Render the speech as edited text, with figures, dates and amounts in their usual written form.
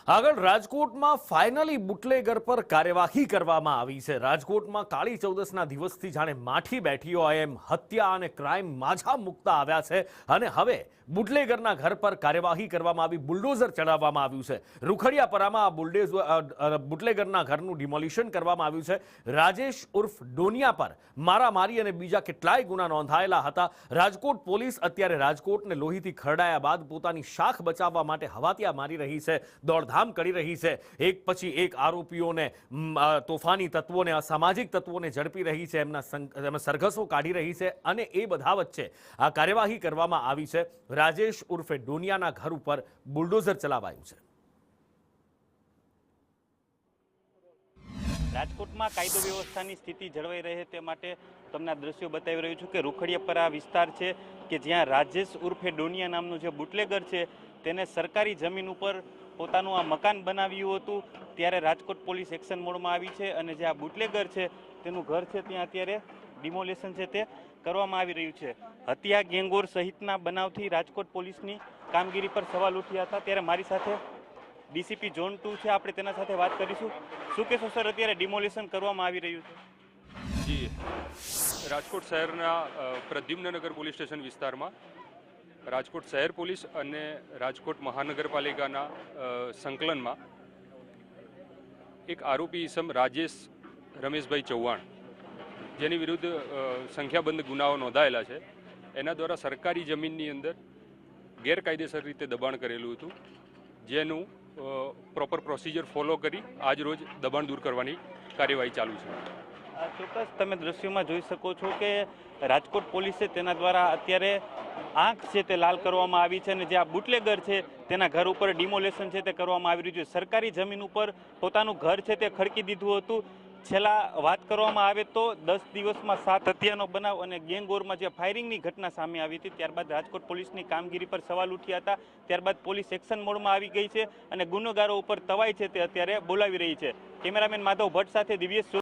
આગળ રાજકોટમાં finally bootlegger પર કાર્યવાહી કરવામાં આવી છે। રાજકોટમાં કાળી ચૌદસના દિવસથી જાણે માઠી બેઠી હોય એમ હત્યા અને ક્રાઇમ માઝા મુકતા આવ્યા છે અને હવે બુટલેગરના ઘર પર કાર્યવાહી કરવામાં આવી, બુલડોઝર ચડાવવામાં આવ્યું છે। રૂખડિયાપરામાં આ બુટલેગરના ઘરનું ડિમોલિશન કરવામાં આવ્યું છે। રાજેશ ઉર્ફ ડોનિયા પર મારામારી અને બીજા કેટલાય ગુના નોંધાયેલા હતા। રાજકોટ પોલીસ અત્યારે રાજકોટને લોહીથી ખરડાયા બાદ પોતાની શાખ બચાવવા માટે હવાતિયા મારી રહી છે, દોડધામ કરી રહી છે। એક પછી એક આરોપીઓને, તોફાની તત્વોને, અસામાજિક તત્વોને ઝડપી રહી છે, એમના સરઘસો કાઢી રહી છે અને એ બધા વચ્ચે આ કાર્યવાહી કરવામાં આવી છે। રાજેશ ઉર્ફે ડોનિયાના ઘર ઉપર બુલડોઝર ચલાવાયું છે। રાજકોટમાં કાયદો વ્યવસ્થાની સ્થિતિ જળવાઈ રહે તે માટે તમને આ દ્રશ્યો બતાવી રહ્યું છું કે રૂખડિયાપરા વિસ્તાર છે કે જ્યાં રાજેશ ઉર્ફે ડોનિયા નામનું જે બુટલેગર છે તેને સરકારી જમીન ઉપર પોતાનું આ મકાન બનાવ્યું હતું, ત્યારે રાજકોટ પોલીસ એક્શન મોડમાં આવી છે અને જે આ બુટલેગર છે તેનું ઘર છે ત્યાં અત્યારે ડિમોલેશન છે તે કરવામાં આવી રહ્યું છે। હત્યા, ગેંગવોર સહિતના બનાવથી રાજકોટ પોલીસની કામગીરી પર સવાલ ઉઠ્યા હતા। ત્યારે મારી સાથે ડીસીપી ઝોન 2 છે, આપણે તેના સાથે વાત કરીશું। શું કહેશો સર, અત્યારે ડિમોલિશન કરવામાં આવી રહ્યું છે? જી, રાજકોટ શહેરના પ્રદ્યુમ્નનગર પોલીસ સ્ટેશન વિસ્તારમાં રાજકોટ શહેર પોલીસ અને રાજકોટ મહાનગરપાલિકાના સંકલનમાં એક આરોપી ઇસમ રાજેશ રમેશભાઈ ચૌહાણ, જેની વિરુદ્ધ સંખ્યાબંધ ગુનાઓ નોંધાયેલા છે, એના દ્વારા સરકારી જમીનની અંદર ગેરકાયદેસર રીતે દબાણ કરેલું હતું, જેનું પ્રોપર પ્રોસિજર ફોલો કરી આજ રોજ દબાણ દૂર કરવાની કાર્યવાહી ચાલુ છે। ચોક્કસ તમે દ્રશ્યોમાં જોઈ શકો છો કે રાજકોટ પોલીસે તેના દ્વારા અત્યારે આંખ છે તે લાલ કરવામાં આવી છે અને જે આ બુટલેગર છે તેના ઘર ઉપર ડિમોલેશન છે તે કરવામાં આવી રહ્યું છે। સરકારી જમીન ઉપર પોતાનું ઘર છે તે ખડકી દીધું હતું। છેલ્લા વાત કરવામાં આવે તો 10 દિવસમાં 7 હત્યાનો બનાવ અને ગેંગવોરમાં જે ફાયરિંગની ઘટના સામે આવી હતી, ત્યારબાદ રાજકોટ પોલીસની કામગીરી પર સવાલ ઉઠ્યા હતા। ત્યારબાદ પોલીસ એક્શન મોડમાં આવી ગઈ છે અને ગુનેગારો ઉપર તવાઈ છે તે અત્યારે બોલાવી રહી છે। કેમેરામેન માધવ ભટ્ટ સાથે દિવ્યેશ